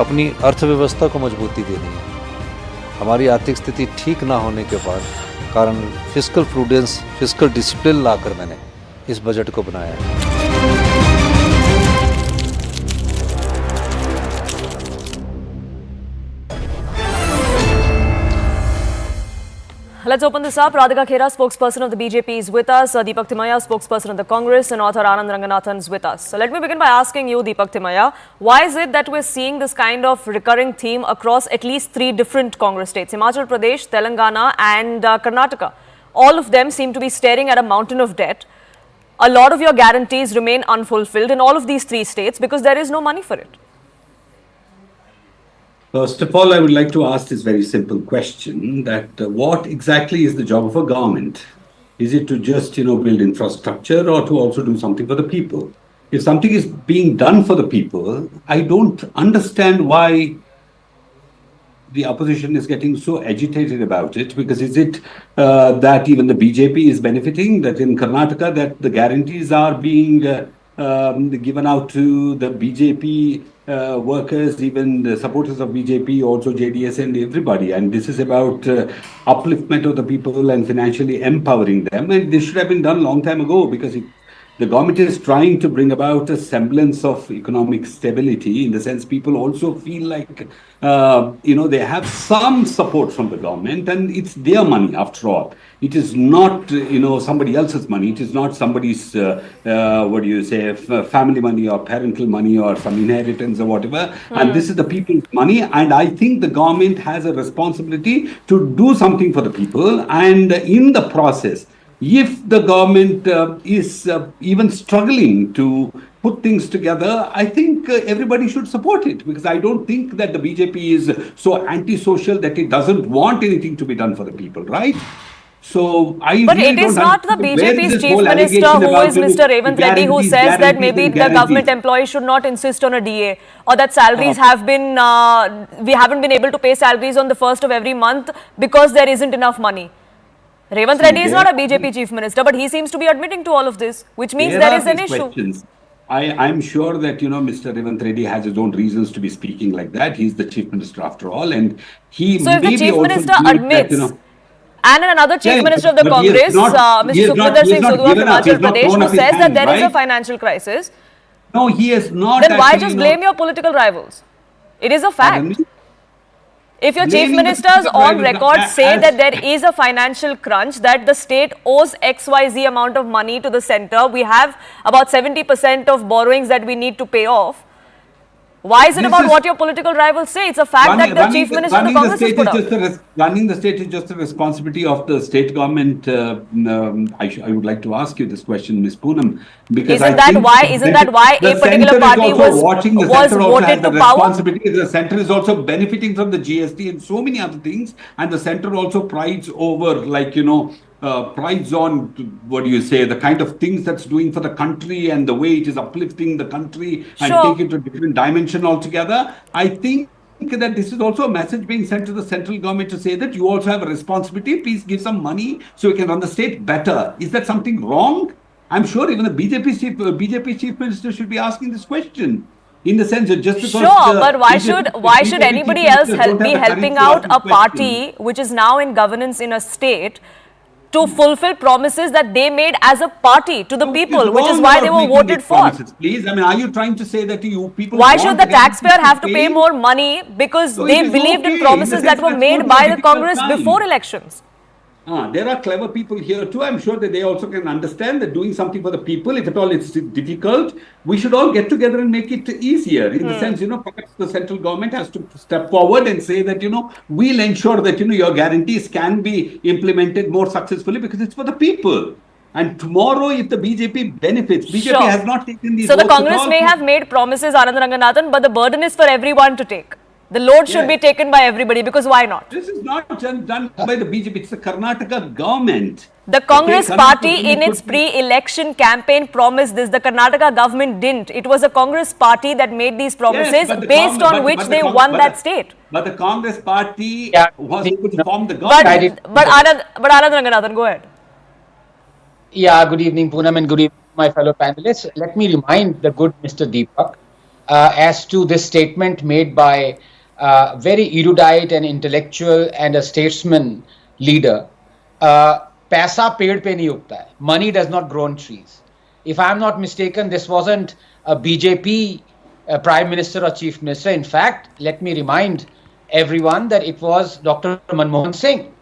अपनी अर्थव्यवस्था को मजबूती देनी है। हमारी आर्थिक स्थिति ठीक ना होने के कारण फिस्कल प्रूडेंस, फिस्कल डिसिप्लिन लाकर मैंने इस बजट को बनाया है। Let's open this up. Radhika Khera, spokesperson of the BJP, is with us. Deepak Timaya, spokesperson of the Congress, and author Anand Ranganathan is with us. So let me begin by asking you, Deepak Timaya, why is it that we're seeing this kind of recurring theme across at least 3 different Congress states, Himachal Pradesh, Telangana and Karnataka? All of them seem to be staring at a mountain of debt. A lot of your guarantees remain unfulfilled in all of these 3 states because there is no money for it. First of all, I would like to ask this very simple question that what exactly is the job of a government? Is it to just, build infrastructure or to also do something for the people? If something is being done for the people, I don't understand why the opposition is getting so agitated about it, because is it that even the BJP is benefiting, that in Karnataka that the guarantees are being given out to the BJP workers, even the supporters of BJP, also JDS and everybody. And this is about upliftment of the people and financially empowering them. And this should have been done a long time ago, because the government is trying to bring about a semblance of economic stability, in the sense people also feel like, they have some support from the government, and it's their money after all. It is not, somebody else's money. It is not somebody's, family money or parental money or some inheritance or whatever. And this is the people's money. And I think the government has a responsibility to do something for the people. And in the process, if the government is even struggling to put things together, I think everybody should support it, because I don't think that the BJP is so antisocial that it doesn't want anything to be done for the people, right? So But it is not the BJP's chief minister who is Mr. Revanth Reddy who says that maybe the government employees should not insist on a DA, or that salaries have been, we haven't been able to pay salaries on the 1st of every month because there isn't enough money. Revanth Reddy is not a BJP chief minister, but he seems to be admitting to all of this, which means there is an issue. I'm sure that, Mr. Revanth Reddy has his own reasons to be speaking like that. He's the chief minister after all, and he so if the chief minister admits that, and another chief minister of the Congress, Mr. Sukhwinder Singh Sudhu of Himachal Pradesh, who says that there is a financial crisis. No, he has not. Then why just blame your political rivals? It is a fact. If your chief ministers on record say that there is a financial crunch, that the state owes XYZ amount of money to the centre, we have about 70% of borrowings that we need to pay off. Why is it about what your political rivals say? It's a fact that the chief minister of the Congress has put out. Running the state is just the responsibility of the state government. I would like to ask you this question, Ms. Poonam, because isn't that why a particular party was voted to power? The centre is also benefiting from the GST and so many other things, and the centre also prides over, prides on, the kind of things that's doing for the country and the way it is uplifting the country and take it to a different dimension altogether. I think that this is also a message being sent to the central government to say that you also have a responsibility. Please give some money so you can run the state better. Is that something wrong? I'm sure even the BJP chief minister should be asking this question. In the sense that just because but why should anybody else be helping out a party which is now in governance in a state to fulfill promises that they made as a party to the people, which is why they were voted for? Please, are you trying to say that you people... Why should the taxpayer have to pay more money because they believed in promises that were made by the Congress before elections? There are clever people here too. I'm sure that they also can understand that doing something for the people, if at all it's difficult, we should all get together and make it easier. In the sense, perhaps the central government has to step forward and say that, we'll ensure that, your guarantees can be implemented more successfully because it's for the people. And tomorrow, if the BJP benefits, BJP has not taken these. So the Congress may have made promises, Anand Ranganathan, but the burden is for everyone to take. The load should be taken by everybody, because why not? This is not done by the BJP, it's the Karnataka government. The Congress party in its pre-election campaign promised this. The Karnataka government didn't. It was a Congress party that made these promises based on which they won that state. But the Congress party was able to form the government. But Anand Ranganathan, go ahead. Yeah, good evening, Poonam, and good evening, my fellow panelists. Let me remind the good Mr. Deepak as to this statement made by very erudite and intellectual and a statesman leader. Paisa पेड़ पे नहीं उगता है. Money does not grow on trees. If I'm not mistaken, this wasn't a BJP Prime Minister or Chief Minister. In fact, let me remind everyone that it was Dr. Manmohan Singh.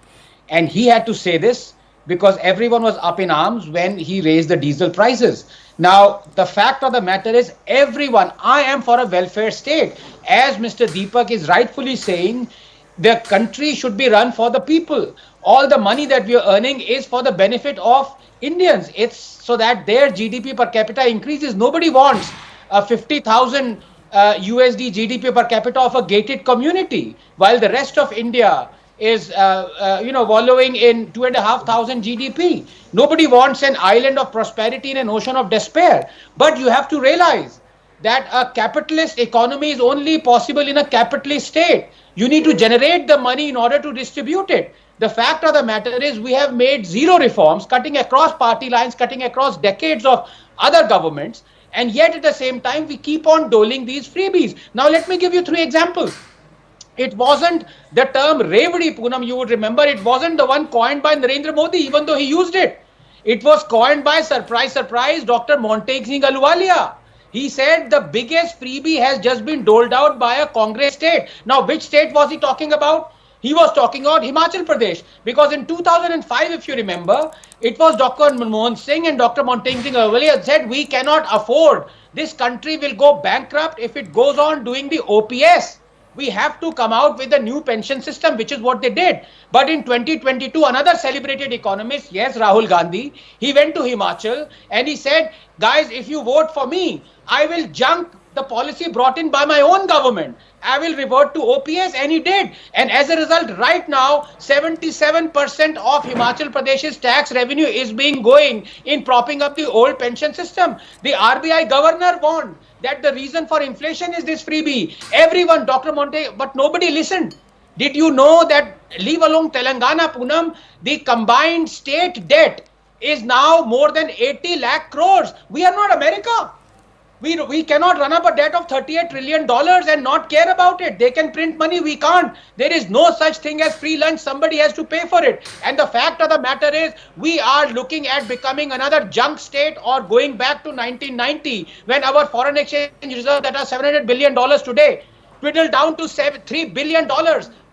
And he had to say this because everyone was up in arms when he raised the diesel prices. Now, the fact of the matter is, everyone, I am for a welfare state. As Mr. Deepak is rightfully saying, the country should be run for the people. All the money that we are earning is for the benefit of Indians. It's so that their GDP per capita increases. Nobody wants a 50,000 USD GDP per capita of a gated community, while the rest of India is wallowing in 2,500 GDP. Nobody wants an island of prosperity in an ocean of despair. But you have to realize that a capitalist economy is only possible in a capitalist state. You need to generate the money in order to distribute it. The fact of the matter is, we have made zero reforms, cutting across party lines, cutting across decades of other governments, and yet at the same time we keep on doling these freebies. Now let me give you 3 examples. It wasn't the term Revdi, Poonam, you would remember, it wasn't the one coined by Narendra Modi, even though he used it. It was coined by, surprise, surprise, Dr. Montague Singh Ahluwalia. He said the biggest freebie has just been doled out by a Congress state. Now, which state was he talking about? He was talking about Himachal Pradesh, because in 2005, if you remember, it was Dr. Manmohan Singh and Dr. Montague Singh Ahluwalia said, we cannot afford, this country will go bankrupt if it goes on doing the OPS. We have to come out with a new pension system, which is what they did. But in 2022, another celebrated economist, yes, Rahul Gandhi, he went to Himachal and he said, guys, if you vote for me, I will junk the policy brought in by my own government. I will revert to OPS, and he did. And as a result, right now, 77% of Himachal Pradesh's tax revenue is being going in propping up the old pension system. The RBI governor warned that the reason for inflation is this freebie. Everyone, Dr. Monte, but nobody listened. Did you know that, leave alone Telangana, Poonam, the combined state debt is now more than 80 lakh crores. We are not America. We cannot run up a debt of $38 trillion and not care about it. They can print money, we can't. There is no such thing as free lunch. Somebody has to pay for it. And the fact of the matter is, we are looking at becoming another junk state, or going back to 1990, when our foreign exchange reserves that are $700 billion today dwindled down to $3 billion.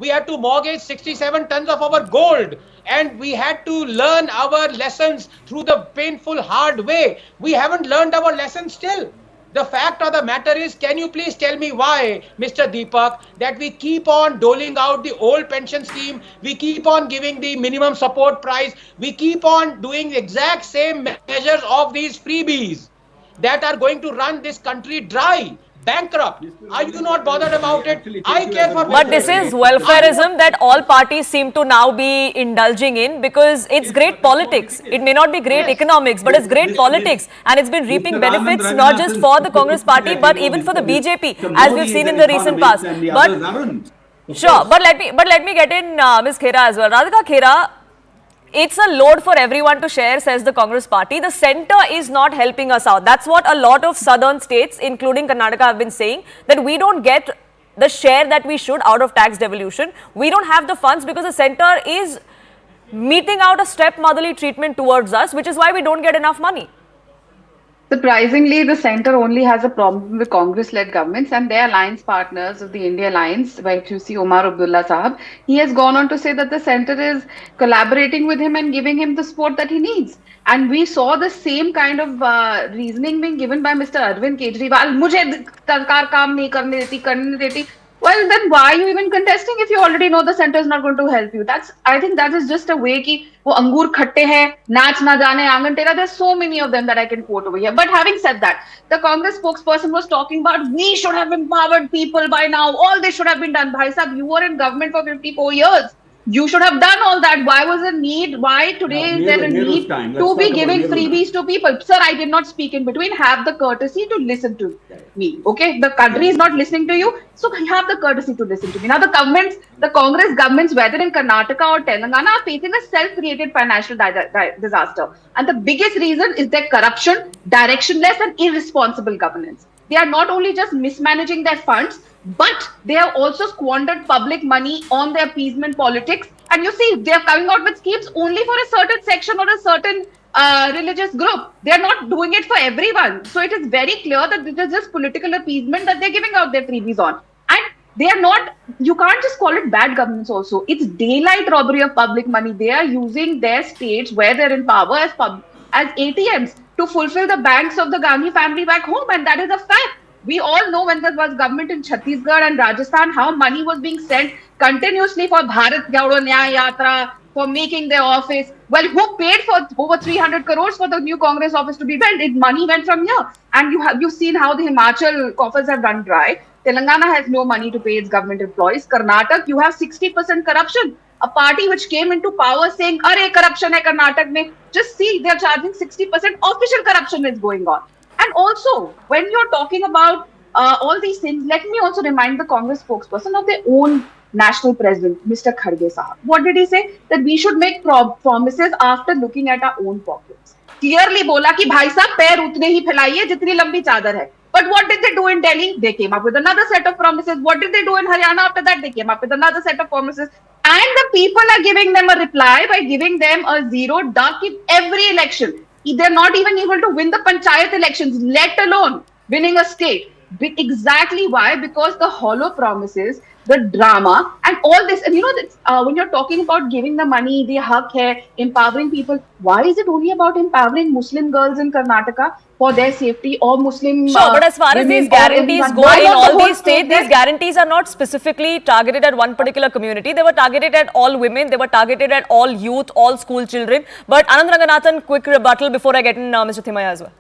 We had to mortgage 67 tons of our gold. And we had to learn our lessons through the painful, hard way. We haven't learned our lessons still. The fact of the matter is, can you please tell me why, Mr. Deepak, that we keep on doling out the old pension scheme, we keep on giving the minimum support price, we keep on doing the exact same measures of these freebies that are going to run this country dry, bankrupt? Are you not bothered about it? I care for... But this is welfarism that all parties seem to now be indulging in, because it's great politics. It may not be great economics, but it's great politics, and it's been reaping benefits not just for the Congress party, but even for the BJP, as we've seen in the recent past. But sure, but let me get in Ms. Khera as well. Radhika Khera, it's a load for everyone to share, says the Congress party. The centre is not helping us out. That's what a lot of southern states, including Karnataka, have been saying, that we don't get the share that we should out of tax devolution. We don't have the funds because the centre is meting out a stepmotherly treatment towards us, which is why we don't get enough money. Surprisingly, the centre only has a problem with Congress-led governments and their alliance partners of the India Alliance, like you see Omar Abdullah Sahab. He has gone on to say that the centre is collaborating with him and giving him the support that he needs. And we saw the same kind of reasoning being given by Mr. Arvind Kejriwal. Mujhe sarkar kaam nahi karne deti. Well, then why are you even contesting if you already know the centre is not going to help you? I think that is just a way ki wo angur khatte hai, naach na jane aangan tera. There's so many of them that I can quote over here. But having said that, the Congress spokesperson was talking about we should have empowered people by now. All this should have been done. Bhai sahab, you were in government for 54 years. You should have done all that. Why was there a need? Why today is there a Nehru's need time. Let's to talk be about giving Nehru's freebies to people? Sir, I did not speak in between. Have the courtesy to listen to me. Okay, the country is not listening to you, so have the courtesy to listen to me. Now, the governments, the Congress governments, whether in Karnataka or Telangana, are facing a self-created financial disaster, and the biggest reason is their corruption, directionless, and irresponsible governance. They are not only just mismanaging their funds, but they have also squandered public money on their appeasement politics. And you see, they are coming out with schemes only for a certain section or a certain religious group. They are not doing it for everyone. So it is very clear that this is just political appeasement that they're giving out their freebies on. And they are not, you can't just call it bad governance also. It's daylight robbery of public money. They are using their states where they're in power as ATMs to fulfill the banks of the Gandhi family back home. And that is a fact. We all know when there was government in Chhattisgarh and Rajasthan, how money was being sent continuously for Bharat Gauro Nyaya Yatra, for making their office. Well, who paid for over 300 crores for the new Congress office to be built? Money went from here. And you've seen how the Himachal coffers have run dry. Telangana has no money to pay its government employees. Karnataka, you have 60% corruption. A party which came into power saying, "Arey, corruption hai Karnataka mein." Just see, they are charging 60%. Official corruption is going on. And also, when you're talking about all these things, let me also remind the Congress spokesperson of their own national president, Mr. Kharge Sahab. What did he say? That we should make promises after looking at our own pockets. Clearly bola ki bhai sahab pair utne hi philaiye jitni lambi chadar hai. But what did they do in Delhi? They came up with another set of promises. What did they do in Haryana after that? They came up with another set of promises. And the people are giving them a reply by giving them a zero duck in every election. They're not even able to win the panchayat elections, let alone winning a state. Exactly why? Because the hollow promises, the drama, and all this. And you know, when you're talking about giving the money, the haq hai, empowering people, why is it only about empowering Muslim girls in Karnataka for their safety, or Muslim? Sure, but as far as these guarantees go in all these states, these guarantees are not specifically targeted at one particular community. They were targeted at all women. They were targeted at all youth, all school children. But Anand Ranganathan, quick rebuttal before I get in Mr. Thimaya as well.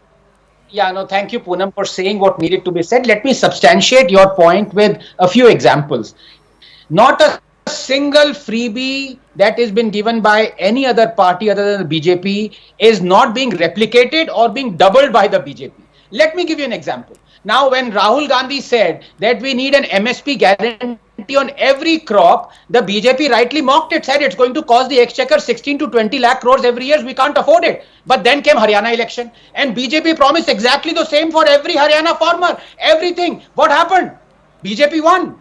Yeah, no, thank you, Poonam, for saying what needed to be said. Let me substantiate your point with a few examples. Not a single freebie that has been given by any other party other than the BJP is not being replicated or being doubled by the BJP. Let me give you an example. Now, when Rahul Gandhi said that we need an MSP guarantee on every crop, the BJP rightly mocked it, said it's going to cost the exchequer 16 to 20 lakh crores every year. We can't afford it. But then came Haryana election and BJP promised exactly the same for every Haryana farmer. Everything. What happened? BJP won.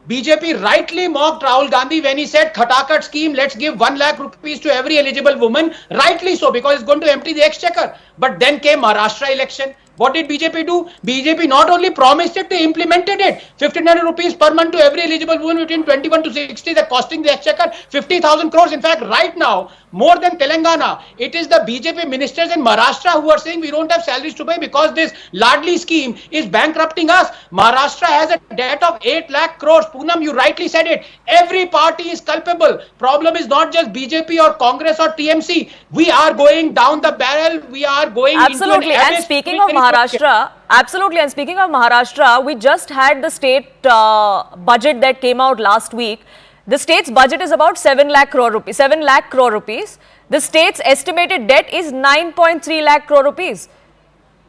BJP rightly mocked Rahul Gandhi when he said Khatakat scheme, let's give 1 lakh rupees to every eligible woman. Rightly so, because it's going to empty the exchequer. But then came Maharashtra election. What did BJP do? BJP not only promised it, they implemented it. 1,500 rupees per month to every eligible woman between 21 to 60, they're costing the exchequer 50,000 crores. In fact, right now, more than Telangana, it is the BJP ministers in Maharashtra who are saying we don't have salaries to pay because this Ladli scheme is bankrupting us. Maharashtra has a debt of 8 lakh crores. Poonam, you rightly said it. Every party is culpable. Problem is not just BJP or Congress or TMC. We are going down the barrel. We are going absolutely. Into an and speaking of Maharashtra, absolutely. And speaking of Maharashtra, we just had the state budget that came out last week. The state's budget is about 7 lakh crore rupees. 7 lakh crore rupees. The state's estimated debt is 9.3 lakh crore rupees.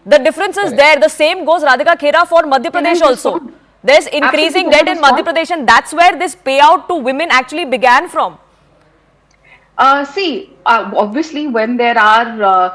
The difference is there. The same goes Radhika Khera for Madhya Pradesh also. There's increasing debt in Madhya Pradesh, and that's where this payout to women actually began from. Obviously, when there are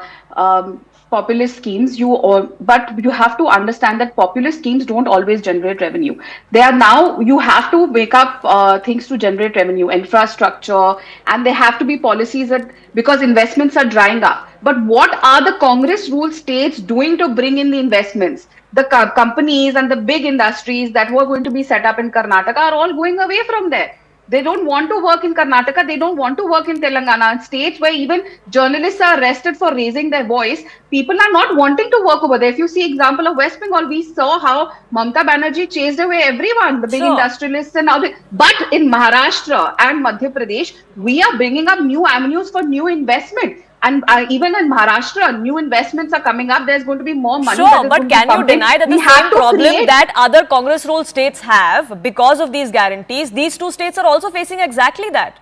populist schemes, but you have to understand that populist schemes don't always generate revenue. They are now, you have to make up things to generate revenue, infrastructure, and there have to be policies that, because investments are drying up. But what are the Congress ruled states doing to bring in the investments? The companies and the big industries that were going to be set up in Karnataka are all going away from there. They don't want to work in Karnataka. They don't want to work in Telangana. States where even journalists are arrested for raising their voice. People are not wanting to work over there. If you see example of West Bengal, we saw how Mamata Banerjee chased away everyone, the big industrialists and all. But in Maharashtra and Madhya Pradesh, we are bringing up new avenues for new investment. And even in Maharashtra, new investments are coming up. There's going to be more money. Sure, but can you deny that the same problem that other Congress-ruled states have because of these guarantees, these two states are also facing exactly that?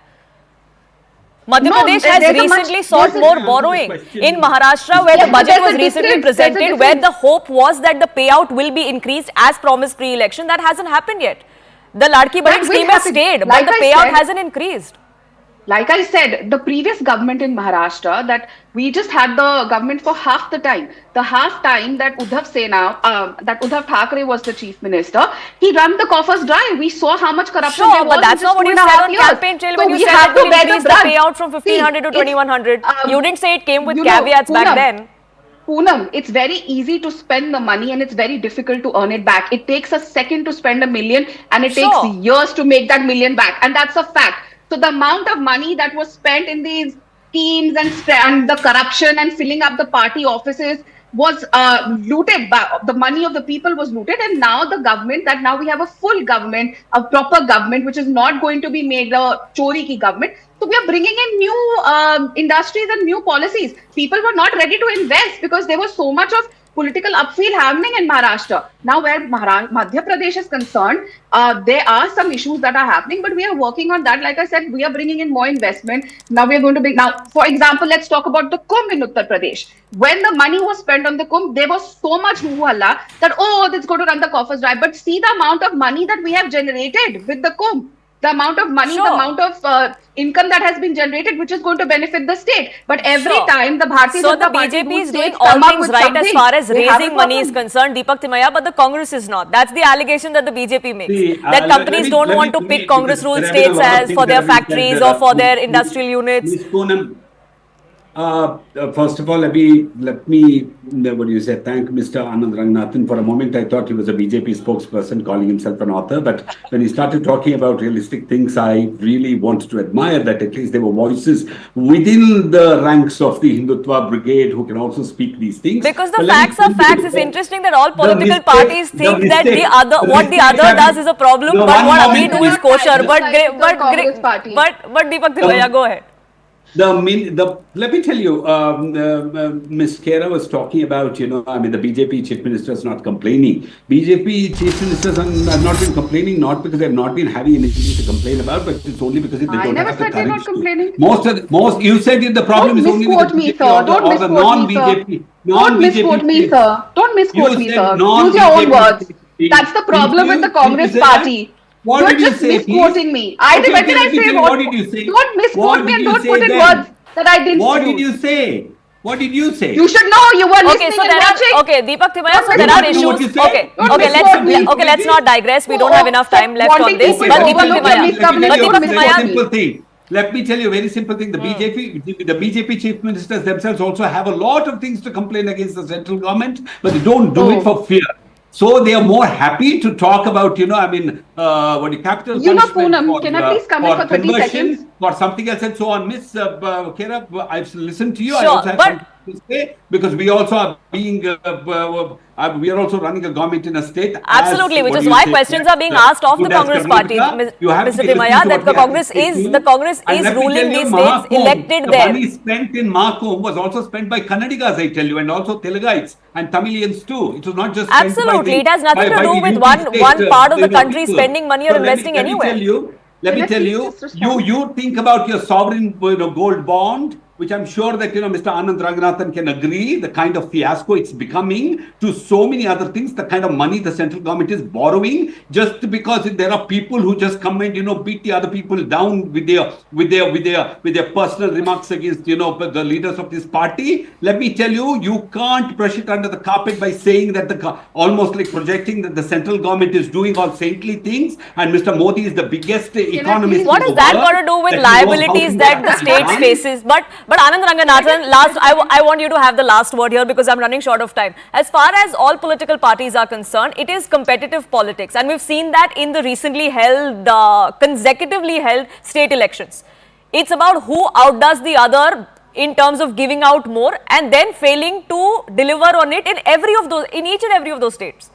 Madhya Pradesh has recently sought more borrowing. In Maharashtra, where the budget was recently presented, where the hope was that the payout will be increased as promised pre-election, that hasn't happened yet. The Ladki Bahut scheme has stayed, but the payout hasn't increased. Like I said, the previous government in Maharashtra, that we just had the government for half the time. The half time that Uddhav Thackeray was the chief minister, he ran the coffers dry. We saw how much corruption there was. But that's not what you said on campaign trail when you said that will increase the payout from 1500 to 2100. You didn't say it came with caveats back then. Poonam, it's very easy to spend the money and it's very difficult to earn it back. It takes a second to spend $1 million and it takes years to make that $1 million back. And that's a fact. So the amount of money that was spent in these schemes and the corruption and filling up the party offices was looted. The money of the people was looted, and now the government, that now we have a full government, a proper government, which is not going to be made a chori ki government. So we are bringing in new industries and new policies. People were not ready to invest because there was so much of political upheaval happening in Maharashtra. Now where Madhya Pradesh is concerned, there are some issues that are happening, but we are working on that. Like I said, we are bringing in more investment. Now we are going to be, now for example, let's talk about the Kumbh in Uttar Pradesh. When the money was spent on the Kumbh, there was so much hoo-halla that, oh, it's going to run the coffers dry. But see the amount of money that we have generated with the Kumbh. The amount of money, the amount of income that has been generated, which is going to benefit the state. But every time the Bharatiya Janata Party, so the BJP is doing all things right as far as raising money is concerned, Deepak Timaya, but the Congress is not. That's the allegation that the BJP makes. That companies don't want to pick Congress ruled states as for their factories or for their industrial units. First of all, let me what do you say, thank Mr. Anand Ranganathan. For a moment, I thought he was a BJP spokesperson calling himself an author. But when he started talking about realistic things, I really wanted to admire that at least there were voices within the ranks of the Hindutva brigade who can also speak these things. Because the facts are facts. It's interesting that all political parties think that what the other does is a problem, but what we do is kosher. But Deepak Timaya, go ahead. Let me tell you, Ms. Kera was talking about, the BJP chief minister is not complaining. BJP chief ministers have not been complaining, not because they have not been having anything to complain about, but it's only because they don't have the courage. I never said they're not complaining. You said the problem is only with the BJP or the non-BJP. Don't misquote me, sir. Don't misquote me, sir. Use your own words. That's the problem with the Congress party. What You're did you just say, misquoting me. When did I say what did you say? Don't misquote me and don't put in words that I didn't What did you say? What did you say? You should know. You were listening and watching. Okay, Deepak Timaya, so there are issues. Let's not digress. We don't have enough time left on this. But Deepak Timaya, let me tell you a very simple thing. The BJP chief ministers themselves also have a lot of things to complain against the central government, but they don't do it for fear. So they are more happy to talk about, capital punishment Poonam, can I please come in for 30 seconds? Or something else and so on. Miss Kera, I've listened to you. Sure, I also have something to say because we also are being, we are also running a government in a state. Absolutely, which is why questions are being asked of the Congress party, Mr. Timaya, that the Congress is ruling these states elected there. The money spent in Makum was also spent by Kannadigas, I tell you, and also Telagaites and Tamilians too. It was not just spent absolutely. It has nothing to do with one part of the country spending money or investing anywhere. Let me tell you, you think about your sovereign gold bond, which I'm sure that Mr. Anand Ranganathan can agree, the kind of fiasco it's becoming to so many other things, the kind of money the central government is borrowing, just because there are people who just come and beat the other people down with their personal remarks against the leaders of this party. Let me tell you, you can't brush it under the carpet by saying that almost like projecting that the central government is doing all saintly things and Mr. Modi is the biggest economist. What has that got to do with liabilities that the state faces? But Anand Ranganathan, I want you to have the last word here because I'm running short of time. As far as all political parties are concerned, it is competitive politics, and we've seen that in the recently held, consecutively held state elections. It's about who outdoes the other in terms of giving out more and then failing to deliver on it in each and every of those states.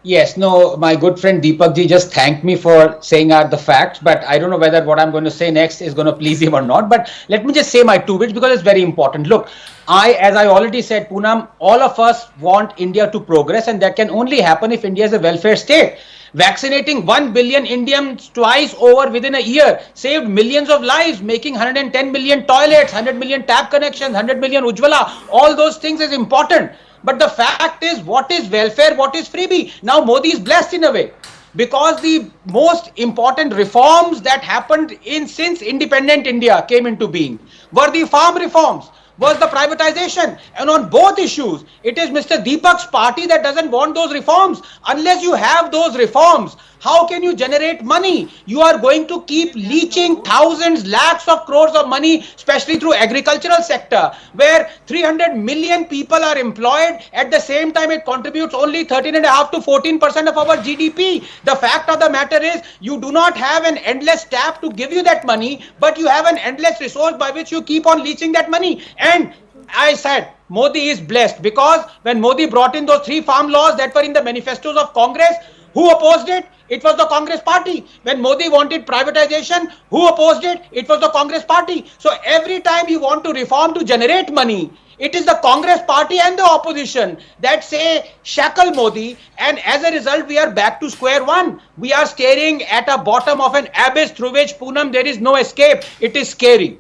Yes, no, my good friend Deepak ji just thanked me for saying out the facts, but I don't know whether what I'm going to say next is going to please him or not. But let me just say my two bits because it's very important. Look, as I already said, Poonam, all of us want India to progress, and that can only happen if India is a welfare state. Vaccinating 1 billion Indians twice over within a year saved millions of lives, making 110 million toilets, 100 million tap connections, 100 million Ujjwala. All those things is important. But the fact is, what is welfare? What is freebie? Now Modi is blessed in a way, because the most important reforms that happened since independent India came into being were the farm reforms, was the privatization. And on both issues, it is Mr. Deepak's party that doesn't want those reforms. Unless you have those reforms, how can you generate money? You are going to keep leeching thousands, lakhs of crores of money, especially through agricultural sector, where 300 million people are employed. At the same time, it contributes only 13.5 to 14% of our GDP. The fact of the matter is, you do not have an endless tap to give you that money, but you have an endless resource by which you keep on leeching that money. And I said, Modi is blessed, because when Modi brought in those 3 farm laws that were in the manifestos of Congress, who opposed it? It was the Congress party. When Modi wanted privatization, who opposed it? It was the Congress party. So every time you want to reform to generate money, it is the Congress party and the opposition that say shackle Modi, and as a result we are back to square one. We are staring at a bottom of an abyss through which, Poonam, there is no escape. It is scary.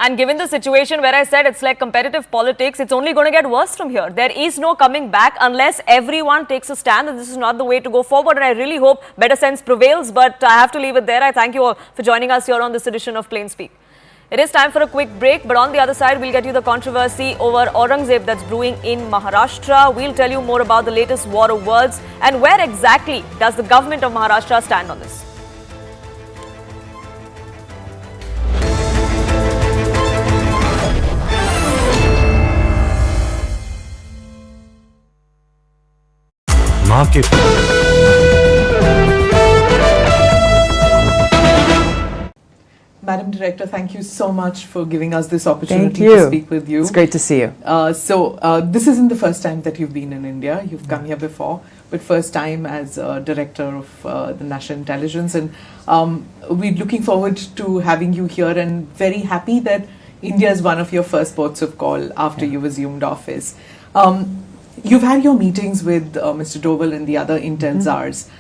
And given the situation where I said it's like competitive politics, it's only going to get worse from here. There is no coming back unless everyone takes a stand, and this is not the way to go forward. And I really hope better sense prevails, but I have to leave it there. I thank you all for joining us here on this edition of Plain Speak. It is time for a quick break, but on the other side, we'll get you the controversy over Aurangzeb that's brewing in Maharashtra. We'll tell you more about the latest war of words and where exactly does the government of Maharashtra stand on this. Market. Madam Director, thank you so much for giving us this opportunity to speak with you. It's great to see you. This isn't the first time that you've been in India. You've come here before, but first time as Director of the National Intelligence. And we're looking forward to having you here, and very happy that India is one of your first ports of call after you've assumed office. You've had your meetings with Mr. Doval and the other intel czars.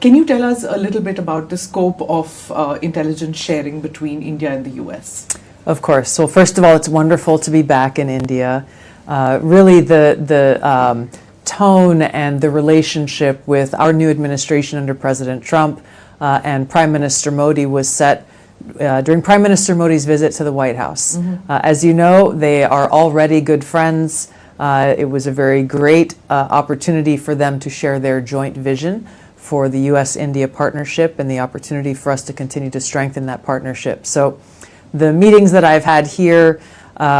Can you tell us a little bit about the scope of intelligence sharing between India and the US? Of course. So first of all, it's wonderful to be back in India. Really, the tone and the relationship with our new administration under President Trump and Prime Minister Modi was set during Prime Minister Modi's visit to the White House. As you know, they are already good friends. It was a very great opportunity for them to share their joint vision for the U.S.-India partnership and the opportunity for us to continue to strengthen that partnership. So the meetings that I've had here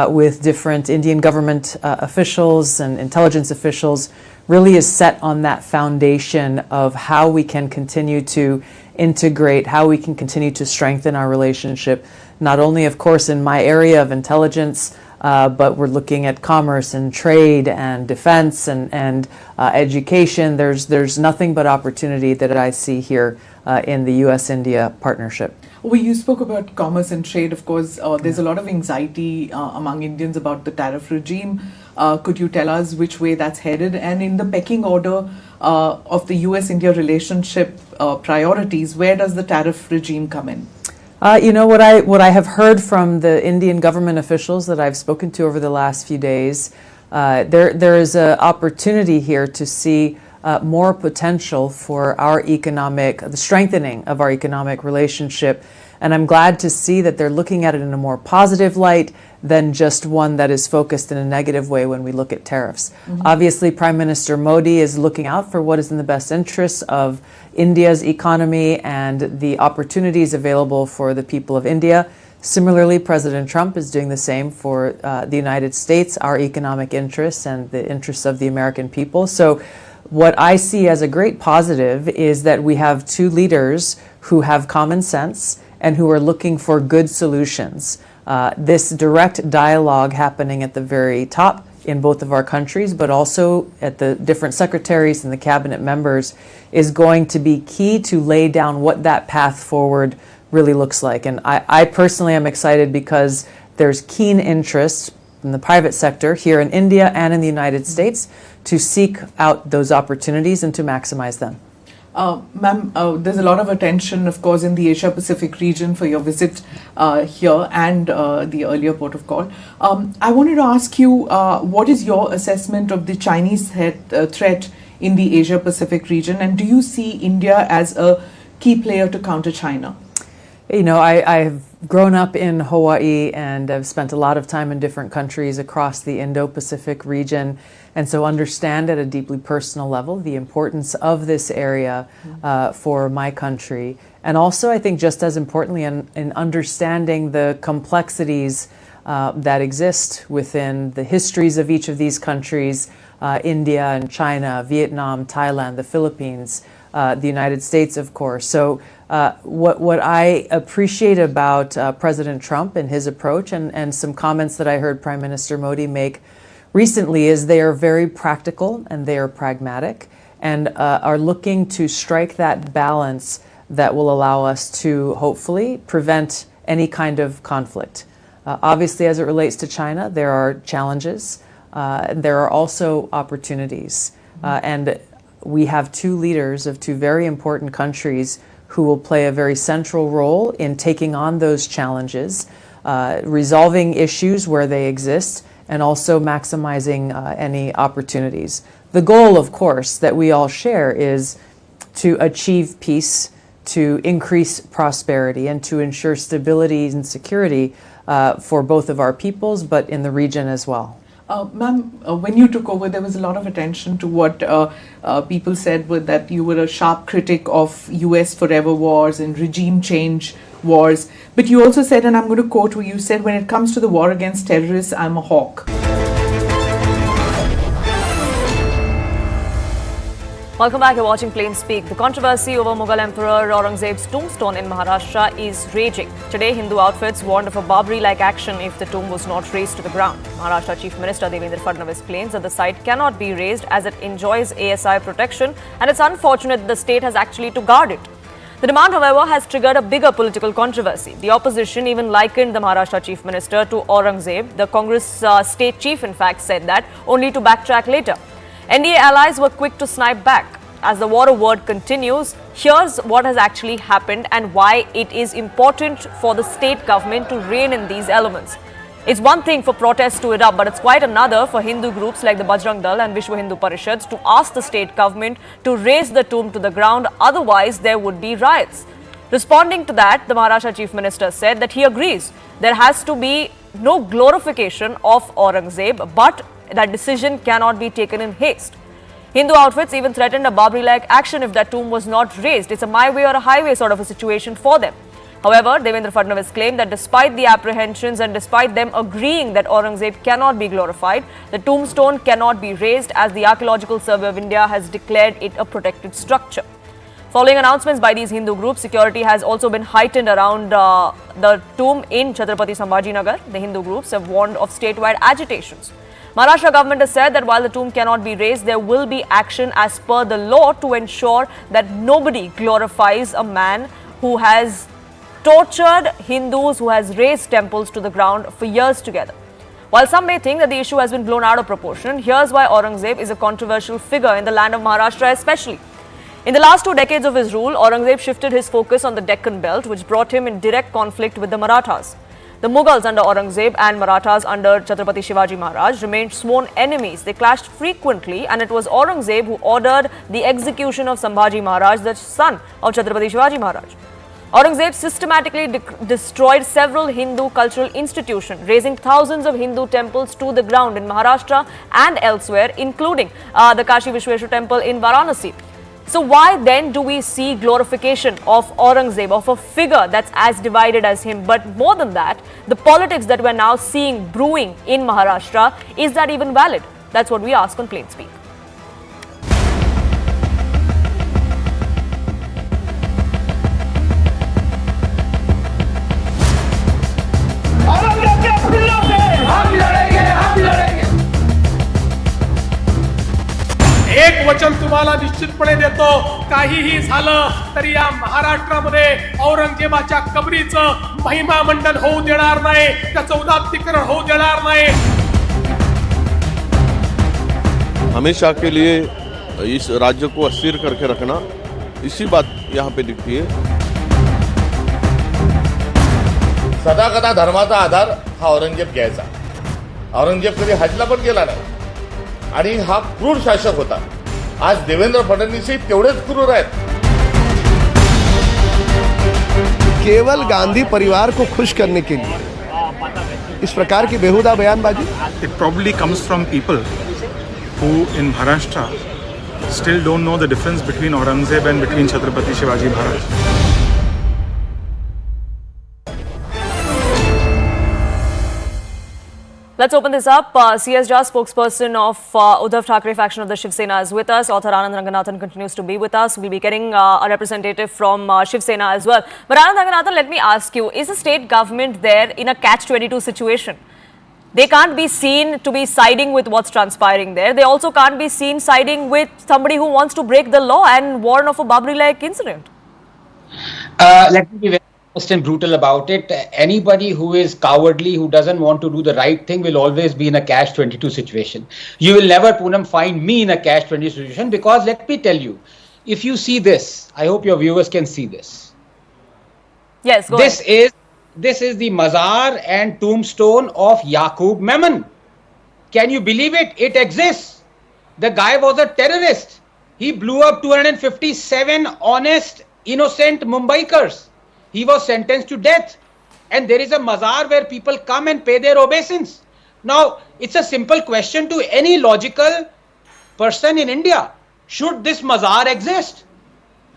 with different Indian government officials and intelligence officials really is set on that foundation of how we can continue to integrate, how we can continue to strengthen our relationship, not only, of course, in my area of intelligence, but we're looking at commerce and trade and defense and education. There's nothing but opportunity that I see here in the U.S.-India partnership. Well, you spoke about commerce and trade. Of course, there's a lot of anxiety among Indians about the tariff regime. Could you tell us which way that's headed? And in the pecking order of the U.S.-India relationship priorities, where does the tariff regime come in? You know, what I have heard from the Indian government officials that I've spoken to over the last few days, there is an opportunity here to see more potential for our the strengthening of our economic relationship. And I'm glad to see that they're looking at it in a more positive light than just one that is focused in a negative way when we look at tariffs. Obviously, Prime Minister Modi is looking out for what is in the best interests of India's economy and the opportunities available for the people of India. Similarly, President Trump is doing the same for the United States, our economic interests and the interests of the American people. So what I see as a great positive is that we have two leaders who have common sense and who are looking for good solutions. This direct dialogue happening at the very top in both of our countries, but also at the different secretaries and the cabinet members, is going to be key to lay down what that path forward really looks like. And I personally am excited because there's keen interest in the private sector here in India and in the United States to seek out those opportunities and to maximize them. Ma'am, there's a lot of attention, of course, in the Asia-Pacific region for your visit here and the earlier port of call. I wanted to ask you, what is your assessment of the Chinese threat in the Asia-Pacific region, and do you see India as a key player to counter China? You know, I've grown up in Hawaii and I've spent a lot of time in different countries across the Indo-Pacific region, and so understand at a deeply personal level the importance of this area for my country. And also, I think just as importantly, in understanding the complexities that exist within the histories of each of these countries, India and China, Vietnam, Thailand, the Philippines, the United States, of course. So what I appreciate about President Trump and his approach, and some comments that I heard Prime Minister Modi make recently, is they are very practical and they are pragmatic and are looking to strike that balance that will allow us to hopefully prevent any kind of conflict. Obviously, as it relates to China, there are challenges. There are also opportunities. And we have two leaders of two very important countries who will play a very central role in taking on those challenges, resolving issues where they exist, and also maximizing any opportunities. The goal, of course, that we all share is to achieve peace, to increase prosperity, and to ensure stability and security for both of our peoples, but in the region as well. Ma'am, when you took over, there was a lot of attention to what people said that you were a sharp critic of US forever wars and regime change wars. But you also said, and I'm going to quote what you said, when it comes to the war against terrorists, I'm a hawk. Welcome back. You're watching Plain Speak. The controversy over Mughal Emperor Aurangzeb's tombstone in Maharashtra is raging. Today, Hindu outfits warned of a Babri-like action if the tomb was not razed to the ground. Maharashtra Chief Minister Devendra Fadnavis claims that the site cannot be razed as it enjoys ASI protection, and it's unfortunate that the state has actually to guard it. The demand, however, has triggered a bigger political controversy. The opposition even likened the Maharashtra Chief Minister to Aurangzeb. The Congress state chief, in fact, said that, only to backtrack later. NDA allies were quick to snipe back. As the war of word continues, here's what has actually happened and why it is important for the state government to rein in these elements. It's one thing for protests to erupt, but it's quite another for Hindu groups like the Bajrang Dal and Vishwa Hindu Parishads to ask the state government to raze the tomb to the ground, otherwise there would be riots. Responding to that, the Maharashtra Chief Minister said that he agrees there has to be no glorification of Aurangzeb, but that decision cannot be taken in haste. Hindu outfits even threatened a Babri-like action if that tomb was not razed. It's a my way or a highway sort of a situation for them. However, Devendra Fadnavis claimed that despite the apprehensions and despite them agreeing that Aurangzeb cannot be glorified, the tombstone cannot be razed as the Archaeological Survey of India has declared it a protected structure. Following announcements by these Hindu groups, security has also been heightened around the tomb in Chhatrapati Sambhajinagar. The Hindu groups have warned of statewide agitations. Maharashtra government has said that while the tomb cannot be razed, there will be action as per the law to ensure that nobody glorifies a man who has tortured Hindus, who has razed temples to the ground for years together. While some may think that the issue has been blown out of proportion, here's why Aurangzeb is a controversial figure in the land of Maharashtra especially. In the last 2 decades of his rule, Aurangzeb shifted his focus on the Deccan belt, which brought him in direct conflict with the Marathas. The Mughals under Aurangzeb and Marathas under Chhatrapati Shivaji Maharaj remained sworn enemies. They clashed frequently, and it was Aurangzeb who ordered the execution of Sambhaji Maharaj, the son of Chhatrapati Shivaji Maharaj. Aurangzeb systematically destroyed several Hindu cultural institutions, razing thousands of Hindu temples to the ground in Maharashtra and elsewhere, including the Kashi Vishweshwar temple in Varanasi. So why then do we see glorification of Aurangzeb, of a figure that's as divided as him? But more than that, the politics that we're now seeing brewing in Maharashtra, is that even valid? That's what we ask on Plain Speak. एक वचन तुम्हाला निश्चितपणे देतो, काहीही झालं तरी या महाराष्ट्रामध्ये औरंगजेबाच्या कबरीचं महिमा मंडन होऊ देणार नाही, त्याचं उदात्तीकरण होऊ देणार नाही. हमेशा के लिए इस राज्य को अस्थिर करके रखना, इसी बात यहाँ पे दिखती है. सदा कदा धर्माचा आधार हा औरंगजेब घ्यायचा. औरंगजेब कधी हजला पण गेला नाही आणि हा क्रूर शासक होता. आज देवेंद्र फडणवीसही तेवढेच क्रूर आहेत. केवल गांधी परिवार को खुश करने के लिए इस प्रकार की बेहुदा बयानबाजी. It probably comes from people who in Maharashtra still don't know the difference between Aurangzeb and between Chhatrapati Shivaji Maharaj. Let's open this up. CS Jha, spokesperson of Uddhav Thackeray faction of the Shiv Sena, is with us. Author Anand Ranganathan continues to be with us. We'll be getting a representative from Shiv Sena as well. But Anand Ranganathan, let me ask you, is the state government there in a catch-22 situation? They can't be seen to be siding with what's transpiring there. They also can't be seen siding with somebody who wants to break the law and warn of a Babri-like incident. Let me be very honest and brutal about it. Anybody who is cowardly, who doesn't want to do the right thing, will always be in a catch-22 situation. You will never, Poonam, find me in a catch-22 situation, because let me tell you, if you see this, I hope your viewers can see this. Yes, go ahead. This is the mazar and tombstone of Yaqub Memon. Can you believe it? It exists. The guy was a terrorist. He blew up 257 honest, innocent Mumbaikars. He was sentenced to death. And there is a mazar where people come and pay their obeisance. Now, it's a simple question to any logical person in India. Should this mazar exist?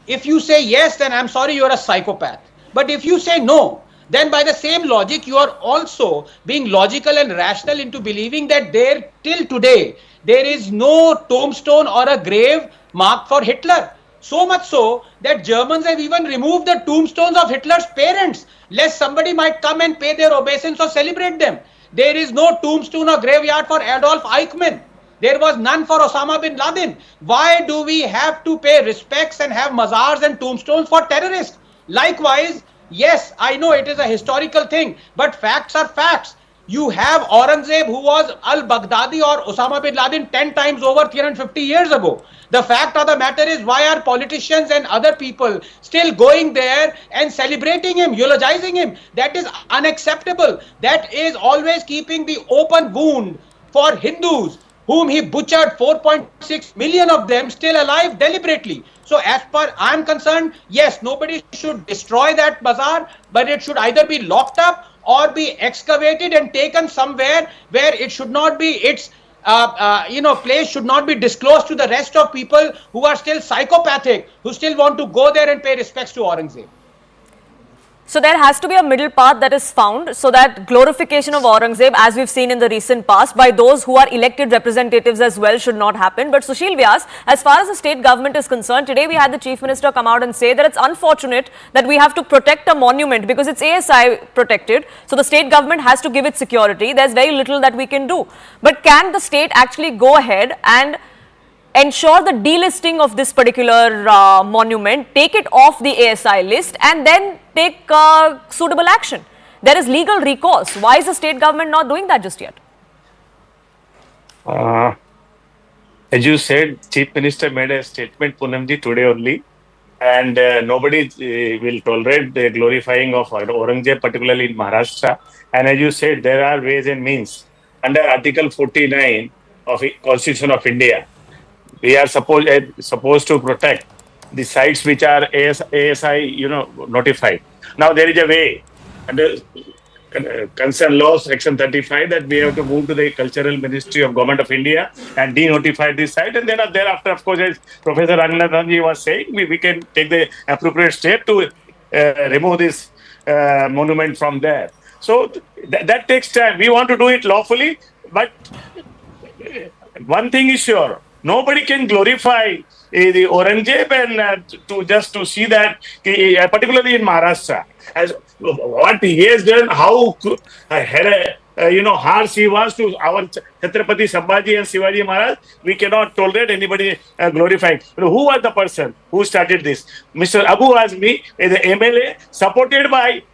If you say yes, then I'm sorry, you're a psychopath. But if you say no, then by the same logic, you are also being logical and rational into believing that there, till today, there is no tombstone or a grave marked for Hitler. So much so that Germans have even removed the tombstones of Hitler's parents, lest somebody might come and pay their obeisance or celebrate them. There is no tombstone or graveyard for Adolf Eichmann. There was none for Osama bin Laden. Why do we have to pay respects and have mazars and tombstones for terrorists? Likewise, yes, I know it is a historical thing, but facts are facts. You have Aurangzeb, who was al-Baghdadi or Osama bin Laden 10 times over 350 years ago. The fact of the matter is, why are politicians and other people still going there and celebrating him, eulogizing him? That is unacceptable. That is always keeping the open wound for Hindus, whom he butchered 4.6 million of them still alive deliberately. So as far I am concerned, yes, nobody should destroy that bazaar, but it should either be locked up or be excavated and taken somewhere where it should not be, its place should not be disclosed to the rest of people who are still psychopathic, who still want to go there and pay respects to Aurangzeb. So there has to be a middle path that is found, so that glorification of Aurangzeb, as we've seen in the recent past, by those who are elected representatives as well, should not happen. But Sushil Vyas, as far as the state government is concerned, today we had the Chief Minister come out and say that it's unfortunate that we have to protect a monument because it's ASI protected. So the state government has to give it security. There's very little that we can do. But can the state actually go ahead and ensure the delisting of this particular monument, take it off the ASI list, and then take suitable action? There is legal recourse. Why is the state government not doing that just yet? As you said, Chief Minister made a statement, Poonamji, today only, and nobody will tolerate the glorifying of Aurangzeb, particularly in Maharashtra. And as you said, there are ways and means. Under Article 49 of the Constitution of India, we are supposed to protect the sites which are ASI, notified. Now there is a way under concern law section 35 that we have to move to the Cultural Ministry of Government of India and denotify this site, and then thereafter, of course, as Professor Rajnath was saying, we can take the appropriate step to remove this monument from there. So that takes time. We want to do it lawfully, but one thing is sure. Nobody can glorify the Aurangzeb and to see that, particularly in Maharashtra, as what he has done, how harsh he was to our Chhatrapati Sambhaji and Shivaji Maharaj. We cannot tolerate anybody glorifying. Who was the person who started this? Mr. Abu Azmi, the MLA, supported by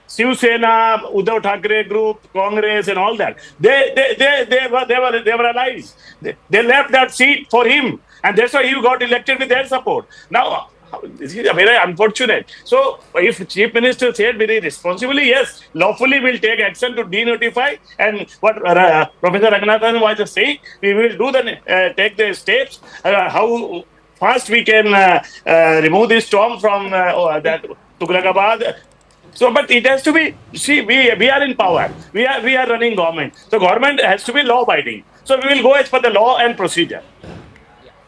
Shiv Sena, Uddhav Thackeray group, Congress, and all that. They were allies. They left that seat for him, and that's why he got elected with their support. Now, This is very unfortunate. So, if Chief Minister said very responsibly, yes, lawfully will take action to denotify, and what Professor Ragnathan was saying, we will do take the steps how fast we can remove this storm from that Tughlaqabad. So, but it has to be. See, we are in power. We are running government. So, government has to be law abiding. So, we will go as per the law and procedure.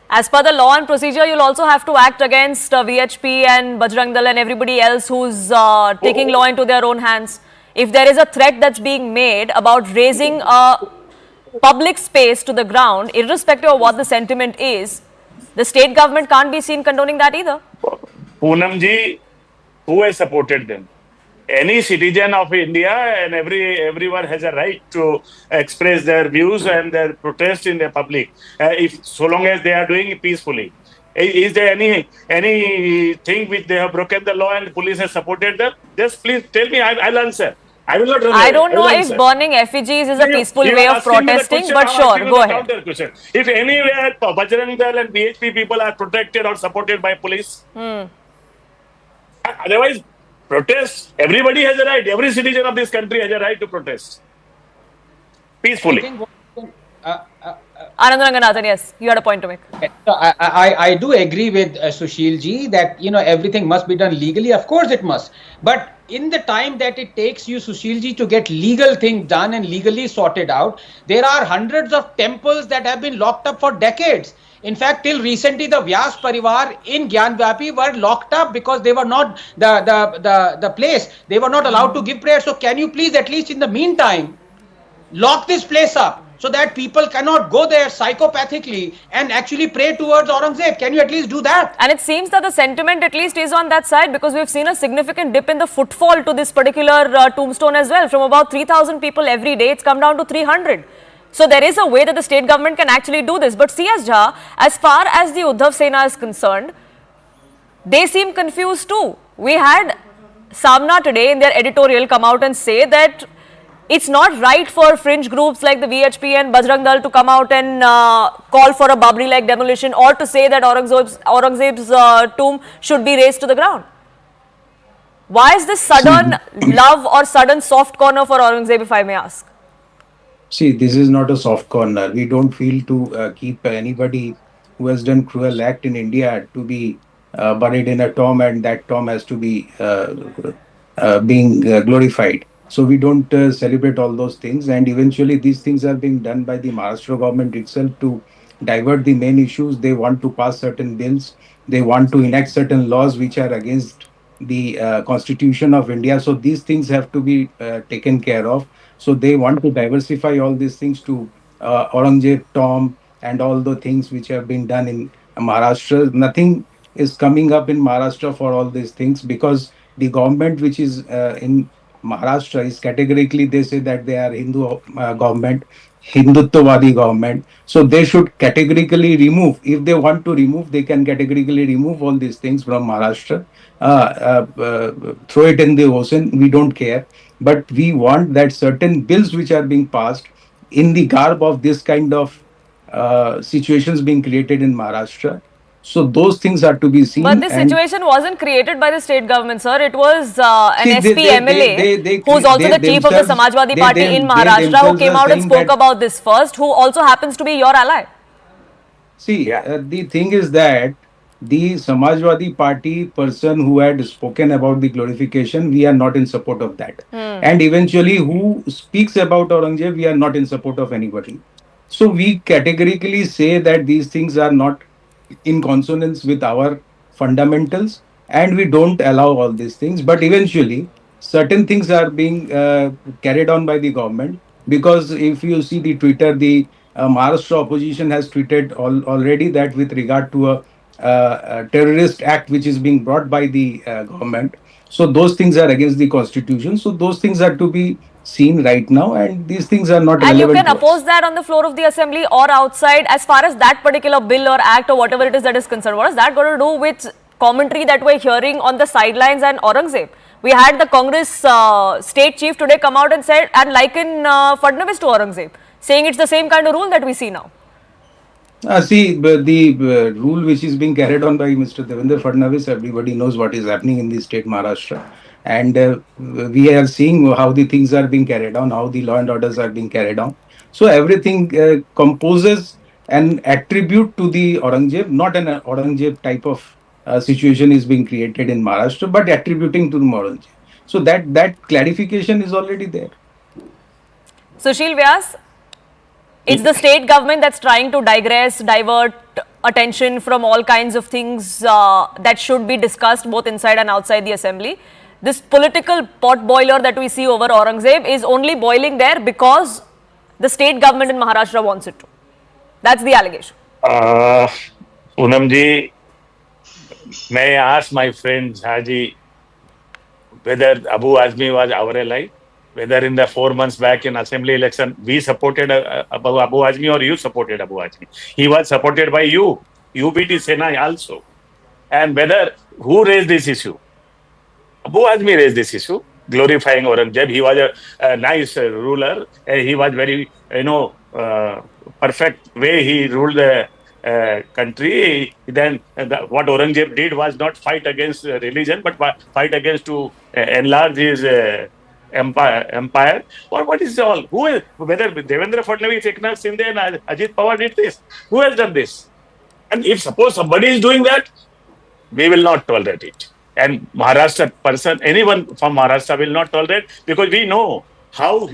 As per the law and procedure, you'll also have to act against VHP and Bajrang Dal and everybody else who's taking law into their own hands. If there is a threat that's being made about raising a public space to the ground, irrespective of what the sentiment is, the state government can't be seen condoning that either. Poonam ji, who has supported them? Any citizen of India and everyone has a right to express their views and their protest in the public, if so long as they are doing it peacefully. Is there anything which they have broken the law and police has supported them? Just please tell me. I'll answer. I will not. I don't know if burning effigies is a peaceful way of protesting, but sure, go ahead. If anywhere Bajrang Dal and BHP people are protected or supported by police, otherwise. Protest. Everybody has a right. Every citizen of this country has a right to protest peacefully. Anand Ranganathan, yes, you had a point to make. So I do agree with Sushil ji that everything must be done legally. Of course it must. But in the time that it takes you, Sushil ji, to get legal things done and legally sorted out, there are hundreds of temples that have been locked up for decades. In fact, till recently, the Vyas Parivar in Gyanvapi were locked up because they were not the place. They were not allowed to give prayers. So can you please, at least in the meantime, lock this place up so that people cannot go there psychopathically and actually pray towards Aurangzeb? Can you at least do that? And it seems that the sentiment at least is on that side, because we've seen a significant dip in the footfall to this particular tombstone as well. From about 3,000 people every day, it's come down to 300. So there is a way that the state government can actually do this. But C.S. Jha, as far as the Uddhav Sena is concerned, they seem confused too. We had Samna today in their editorial come out and say that it's not right for fringe groups like the VHP and Bajrang Dal to come out and call for a Babri-like demolition, or to say that Aurangzeb's tomb should be razed to the ground. Why is this sudden love or sudden soft corner for Aurangzeb, if I may ask? See, this is not a soft corner. We don't feel to keep anybody who has done cruel act in India to be buried in a tomb, and that tomb has to be being glorified. So we don't celebrate all those things, and eventually these things are being done by the Maharashtra government itself to divert the main issues. They want to pass certain bills. They want to enact certain laws which are against the Constitution of India. So these things have to be taken care of. So they want to diversify all these things to Aurangzeb tomb and all the things which have been done in Maharashtra. Nothing is coming up in Maharashtra for all these things, because the government which is in Maharashtra is categorically, they say that they are Hindu government, Hinduttvadi government. So they should categorically remove. If they want to remove, they can categorically remove all these things from Maharashtra. Throw it in the ocean. We don't care. But we want that certain bills which are being passed in the garb of this kind of situations being created in Maharashtra. So those things are to be seen. But this situation wasn't created by the state government, sir. It was an SP MLA who's also the chief of the Samajwadi Party in Maharashtra, who came out and spoke about this first, who also happens to be your ally. See, the thing is that the Samajwadi Party person who had spoken about the glorification, we are not in support of that. And eventually who speaks about Aurangzeb, we are not in support of anybody. So we categorically say that these things are not in consonance with our fundamentals, and we don't allow all these things. But eventually certain things are being carried on by the government, because if you see the Twitter, the Maharashtra opposition has tweeted already that with regard to a terrorist act which is being brought by the government, so those things are against the constitution. So those things are to be seen right now, and these things are not relevant. And you can oppose that on the floor of the assembly or outside. As far as that particular bill or act or whatever it is that is concerned, what has that got to do with commentary that we're hearing on the sidelines and Aurangzeb? We had the Congress state chief today come out and said and liken Fadnavis to Aurangzeb, saying it's the same kind of rule that we see now. See, the rule which is being carried on by Mr. Devendra Fadnavis, everybody knows what is happening in the state Maharashtra. And we are seeing how the things are being carried on, how the law and orders are being carried on. So everything composes an attribute to the Aurangzeb, not an Aurangzeb type of situation is being created in Maharashtra, but attributing to the Aurangzeb. So that clarification is already there. Sushil Vyas, it's the state government that's trying to divert attention from all kinds of things that should be discussed both inside and outside the assembly. This political pot boiler that we see over Aurangzeb is only boiling there because the state government in Maharashtra wants it to. That's the allegation. Poonam ji, may I ask my friend Haji whether Abu Azmi was our ally? Whether in the 4 months back in assembly election, we supported Abu Azmi or you supported Abu Azmi. He was supported by you, UBT Sena also. And whether, who raised this issue? Abu Azmi raised this issue, glorifying Aurangzeb. He was a nice ruler. He was very, perfect way he ruled the country. Then what Aurangzeb did was not fight against religion, but fight against to enlarge his empire. Or what is all? Who is, whether Devendra Fadnavis, Eknath Shinde and Ajit Pawar did this? Who has done this? And if suppose somebody is doing that, we will not tolerate it. And Maharashtra person, anyone from Maharashtra will not tolerate, because we know how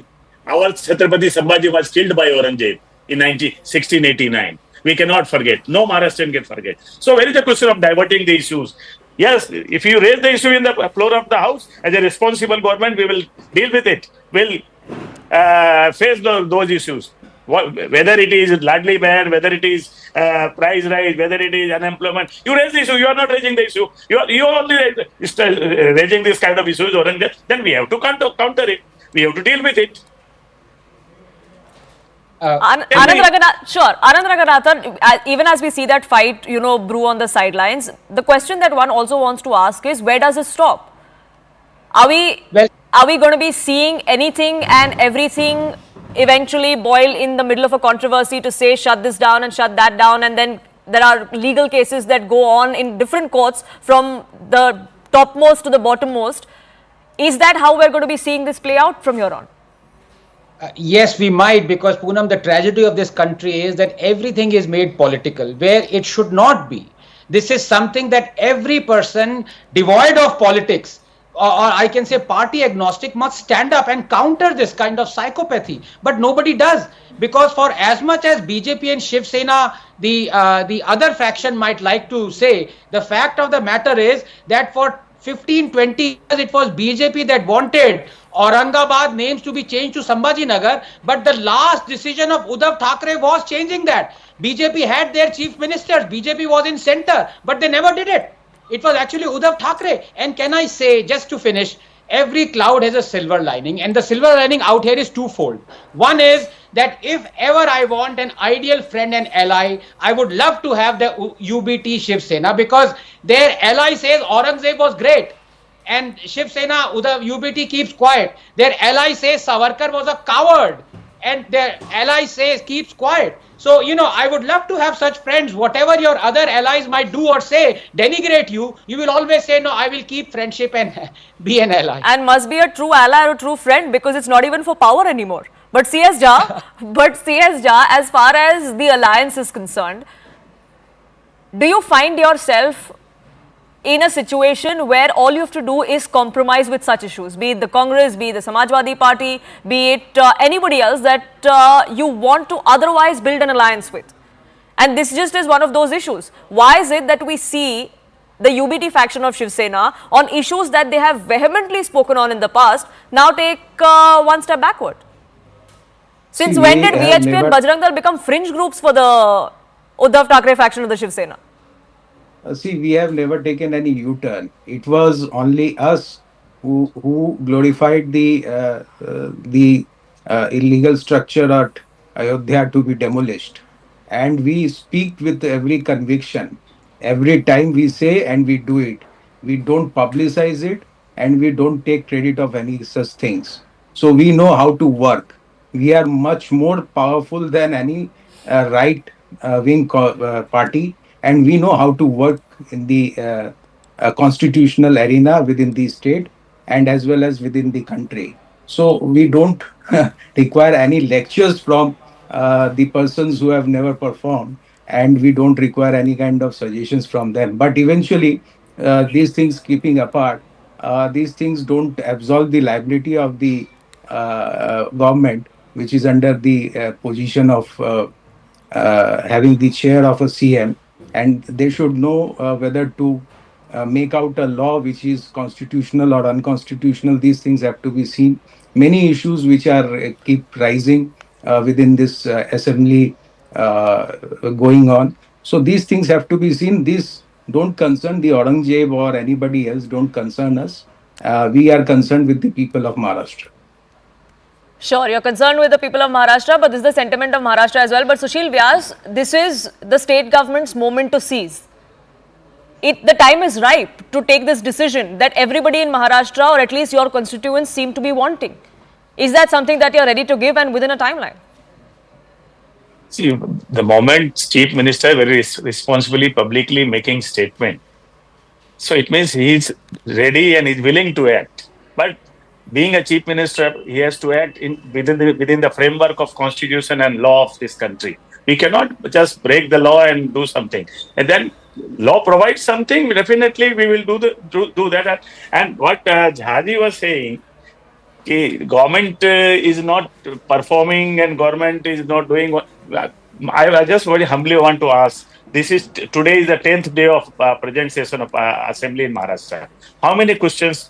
our Chhatrapati Sambhaji was killed by Aurangzeb in 1689. We cannot forget. No Maharashtrian can forget. So where is the question of diverting the issues? Yes, if you raise the issue in the floor of the House, as a responsible government, we will deal with it. We'll face those issues. Whether it is Ladli Bear, whether it is price rise, whether it is unemployment, you raise the issue. You are not raising the issue. You are only raising this kind of issues, then we have to counter it. We have to deal with it. Anand Raghunathan, even as we see that fight, brew on the sidelines, the question that one also wants to ask is, where does it stop? Are we going to be seeing anything and everything eventually boil in the middle of a controversy to say shut this down and shut that down, and then there are legal cases that go on in different courts from the topmost to the bottommost? Is that how we're going to be seeing this play out from here on? Yes, we might, because Poonam, the tragedy of this country is that everything is made political where it should not be. This is something that every person devoid of politics, or I can say party agnostic, must stand up and counter this kind of psychopathy. But nobody does, because for as much as BJP and Shiv Sena, the other faction might like to say, the fact of the matter is that for 15-20 years it was BJP that wanted Aurangabad names to be changed to Sambhaji Nagar, but the last decision of Uddhav Thackeray was changing that. BJP had their chief ministers, BJP was in center, but they never did it. It was actually Uddhav Thackeray. And can I say, just to finish, every cloud has a silver lining, and the silver lining out here is twofold. One is that if ever I want an ideal friend and ally, I would love to have the UBT Shiv Sena, because their ally says Aurangzeb was great, and Shiv Sena, UBT keeps quiet. Their ally says Savarkar was a coward, and their ally says keeps quiet. So, I would love to have such friends. Whatever your other allies might do or say, denigrate you, you will always say, no, I will keep friendship and be an ally. And must be a true ally or a true friend, because it's not even for power anymore. But CS Jha, as far as the alliance is concerned, do you find yourself in a situation where all you have to do is compromise with such issues, be it the Congress, be it the Samajwadi Party, be it anybody else that you want to otherwise build an alliance with? And this just is one of those issues. Why is it that we see the UBT faction of Shiv Sena on issues that they have vehemently spoken on in the past now take one step backward? Since when did VHP and Bajrang Dal become fringe groups for the Uddhav Thackeray faction of the Shiv Sena? See, we have never taken any U-turn. It was only us who glorified the illegal structure at Ayodhya to be demolished, and we speak with every conviction. Every time we say and we do it, we don't publicize it, and we don't take credit of any such things. So we know how to work. We are much more powerful than any right wing party, and we know how to work in the constitutional arena within the state and as well as within the country. So we don't require any lectures from the persons who have never performed, and we don't require any kind of suggestions from them. But eventually, these things keeping apart, these things don't absolve the liability of the government, which is under the position of having the chair of a CM, and they should know whether to make out a law which is constitutional or unconstitutional. These things have to be seen. Many issues which are keep rising within this assembly going on. So these things have to be seen. These don't concern the Aurangzeb or anybody else, don't concern us. We are concerned with the people of Maharashtra. Sure, you're concerned with the people of Maharashtra, but this is the sentiment of Maharashtra as well. But Sushil Vyas, this is the state government's moment to seize. The time is ripe to take this decision that everybody in Maharashtra, or at least your constituents, seem to be wanting. Is that something that you're ready to give, and within a timeline? See, the moment Chief Minister very responsibly, publicly making statement, so it means he is ready and is willing to act. But being a Chief Minister, he has to act within the framework of Constitution and law of this country. We cannot just break the law and do something. And then law provides something, definitely we will do that. And what Jhaji was saying, government is not performing and government is not doing what. I just very humbly want to ask, today is the 10th day of present session of Assembly in Maharashtra. How many questions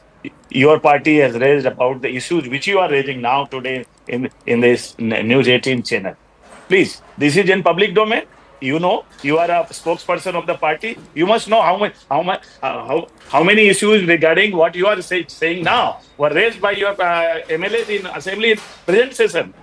your party has raised about the issues which you are raising now today in this News 18 channel? Please, this is in public domain. You know, you are a spokesperson of the party. You must know how many issues regarding what you are saying now were raised by your MLAs in Assembly in present session.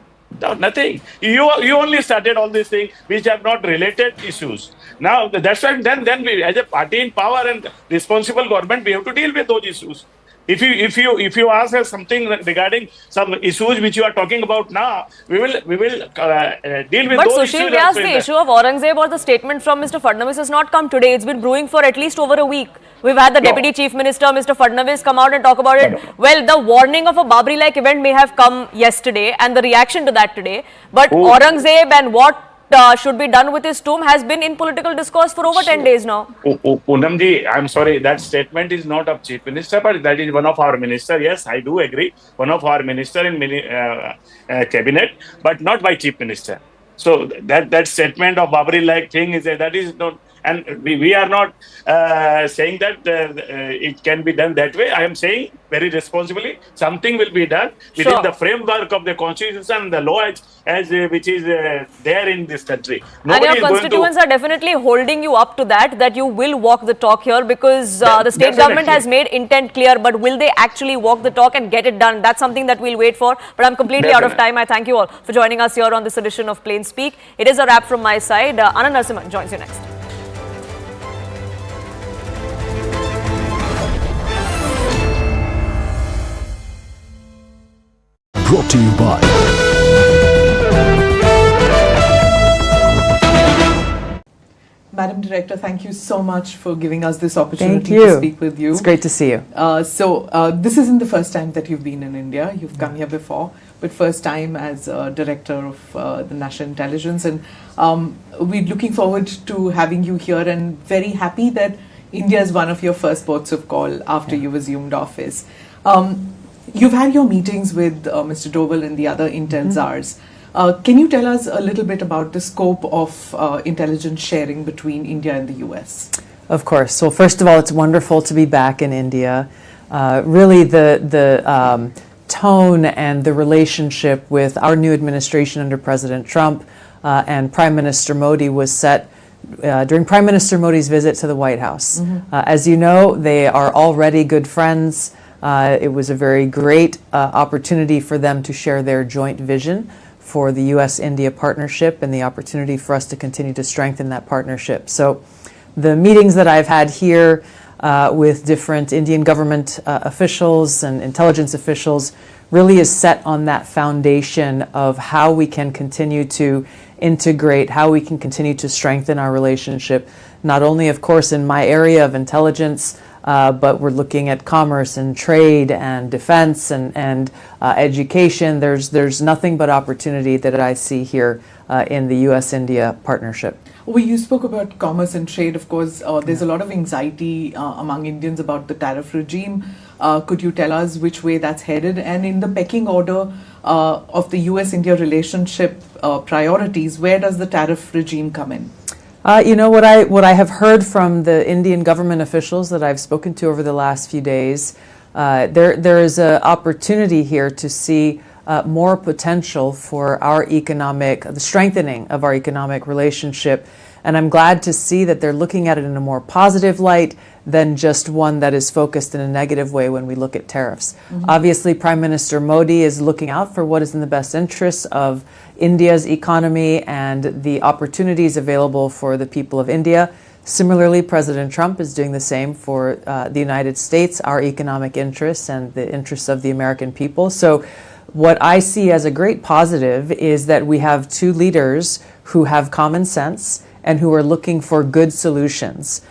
No, nothing. You only started all these things which are not related issues. Now that's why then we, as a party in power and responsible government, we have to deal with those issues. If you ask us something regarding some issues which you are talking about now, we will deal with but those Sushil issues. Vyas, the issue of Aurangzeb or the statement from Mr. Fadnavis has not come today. It's been brewing for at least over a week. We've had the Deputy Chief Minister, Mr. Fadnavis, come out and talk about it. Well, the warning of a Babri-like event may have come yesterday and the reaction to that today. But Aurangzeb and what should be done with his tomb has been in political discourse for over 10 days now. Poonamji, I'm sorry, that statement is not of Chief Minister, but that is one of our minister. Yes, I do agree. One of our minister in cabinet, but not by Chief Minister. So that statement of Babri-like thing that is not. And we are not saying that it can be done that way. I am saying very responsibly, something will be done within the framework of the Constitution and the law as which is there in this country. Nobody and your constituents are definitely holding you up to that you will walk the talk here, because the state government has made intent clear, but will they actually walk the talk and get it done? That's something that we'll wait for. But I'm completely out of time. I thank you all for joining us here on this edition of Plain Speak. It is a wrap from my side. Anand Narasimhan joins you next. Brought to you by Madam Director, thank you so much for giving us this opportunity to speak with you. It's great to see you. This isn't the first time that you've been in India. You've come here before, but first time as Director of the National Intelligence. And we're looking forward to having you here, and very happy that India is one of your first ports of call after you've assumed office. You've had your meetings with Mr. Doval and the other intel czars. Can you tell us a little bit about the scope of intelligence sharing between India and the US? Of course. Well, first of all, it's wonderful to be back in India. Really, the tone and the relationship with our new administration under President Trump and Prime Minister Modi was set during Prime Minister Modi's visit to the White House. As you know, they are already good friends. It was a very great opportunity for them to share their joint vision for the US-India partnership and the opportunity for us to continue to strengthen that partnership. So the meetings that I've had here with different Indian government officials and intelligence officials really is set on that foundation of how we can continue to integrate, how we can continue to strengthen our relationship, not only, of course, in my area of intelligence, but we're looking at commerce and trade and defense and education. There's nothing but opportunity that I see here in the U.S.-India partnership. Well, you spoke about commerce and trade. Of course, there's a lot of anxiety among Indians about the tariff regime. Could you tell us which way that's headed? And in the pecking order of the US-India relationship priorities, where does the tariff regime come in? What I have heard from the Indian government officials that I've spoken to over the last few days, there is an opportunity here to see more potential for the strengthening of our economic relationship. And I'm glad to see that they're looking at it in a more positive light than just one that is focused in a negative way when we look at tariffs. Obviously, Prime Minister Modi is looking out for what is in the best interests of India's economy and the opportunities available for the people of India. Similarly, President Trump is doing the same for the United States, our economic interests and the interests of the American people. So what I see as a great positive is that we have two leaders who have common sense and who are looking for good solutions.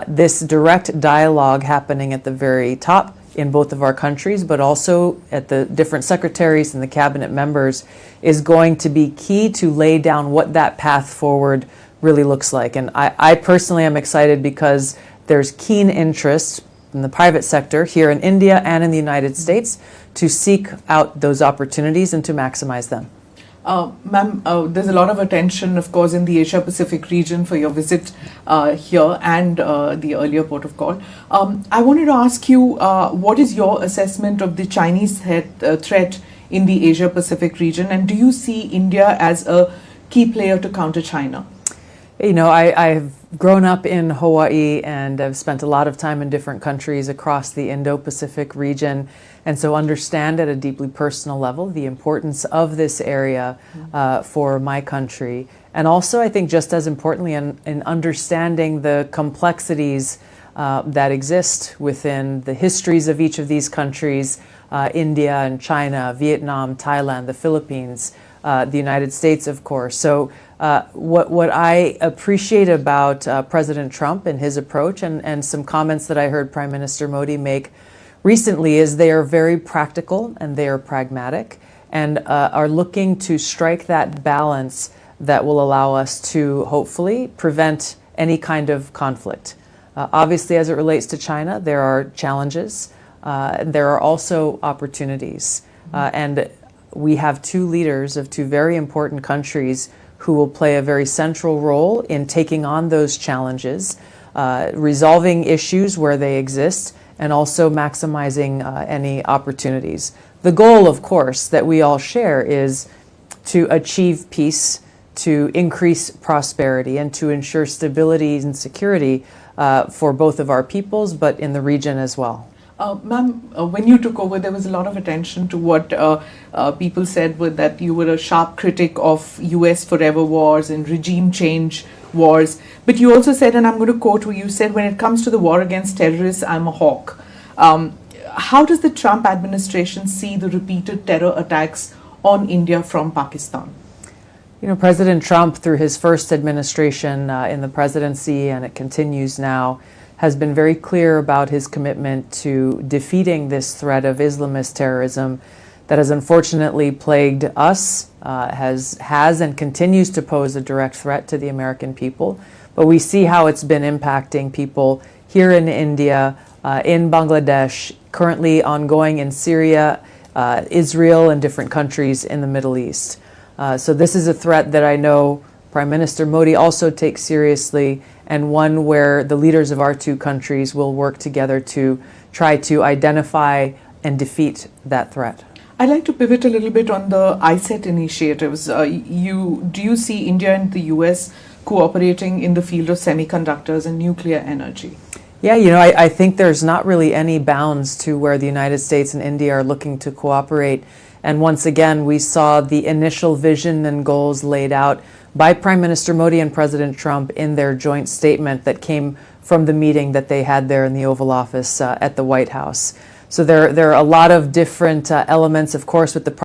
This direct dialogue happening at the very top in both of our countries, but also at the different secretaries and the cabinet members, is going to be key to lay down what that path forward really looks like. And I personally am excited because there's keen interest in the private sector here in India and in the United States to seek out those opportunities and to maximize them. Ma'am, there's a lot of attention, of course, in the Asia-Pacific region for your visit here and the earlier port of call. I wanted to ask you, what is your assessment of the Chinese threat in the Asia-Pacific region, and do you see India as a key player to counter China? I've grown up in Hawaii and I've spent a lot of time in different countries across the Indo-Pacific region, and so understand at a deeply personal level the importance of this area for my country. And also, I think just as importantly, in understanding the complexities that exist within the histories of each of these countries, India and China, Vietnam, Thailand, the Philippines, the United States, of course. So what I appreciate about President Trump and his approach and some comments that I heard Prime Minister Modi make recently is they are very practical and they are pragmatic and are looking to strike that balance that will allow us to hopefully prevent any kind of conflict. Obviously, as it relates to China, there are challenges. There are also opportunities. And we have two leaders of two very important countries who will play a very central role in taking on those challenges, resolving issues where they exist, and also maximizing any opportunities. The goal, of course, that we all share is to achieve peace, to increase prosperity, and to ensure stability and security for both of our peoples, but in the region as well. Ma'am, when you took over, there was a lot of attention to what people said that you were a sharp critic of US forever wars and regime change wars. But you also said, and I'm going to quote you said, when it comes to the war against terrorists, I'm a hawk. How does the Trump administration see the repeated terror attacks on India from Pakistan? President Trump, through his first administration in the presidency, and it continues now, has been very clear about his commitment to defeating this threat of Islamist terrorism that has unfortunately plagued us, has and continues to pose a direct threat to the American people. But we see how it's been impacting people here in India, in Bangladesh, currently ongoing in Syria, Israel, and different countries in the Middle East. So this is a threat that I know Prime Minister Modi also takes seriously, and one where the leaders of our two countries will work together to try to identify and defeat that threat. I'd like to pivot a little bit on the ISET initiatives. Do you see India and the US cooperating in the field of semiconductors and nuclear energy? Yeah, I think there's not really any bounds to where the United States and India are looking to cooperate. And once again, we saw the initial vision and goals laid out by Prime Minister Modi and President Trump in their joint statement that came from the meeting that they had there in the Oval Office at the White House. So there are a lot of different elements, of course, with the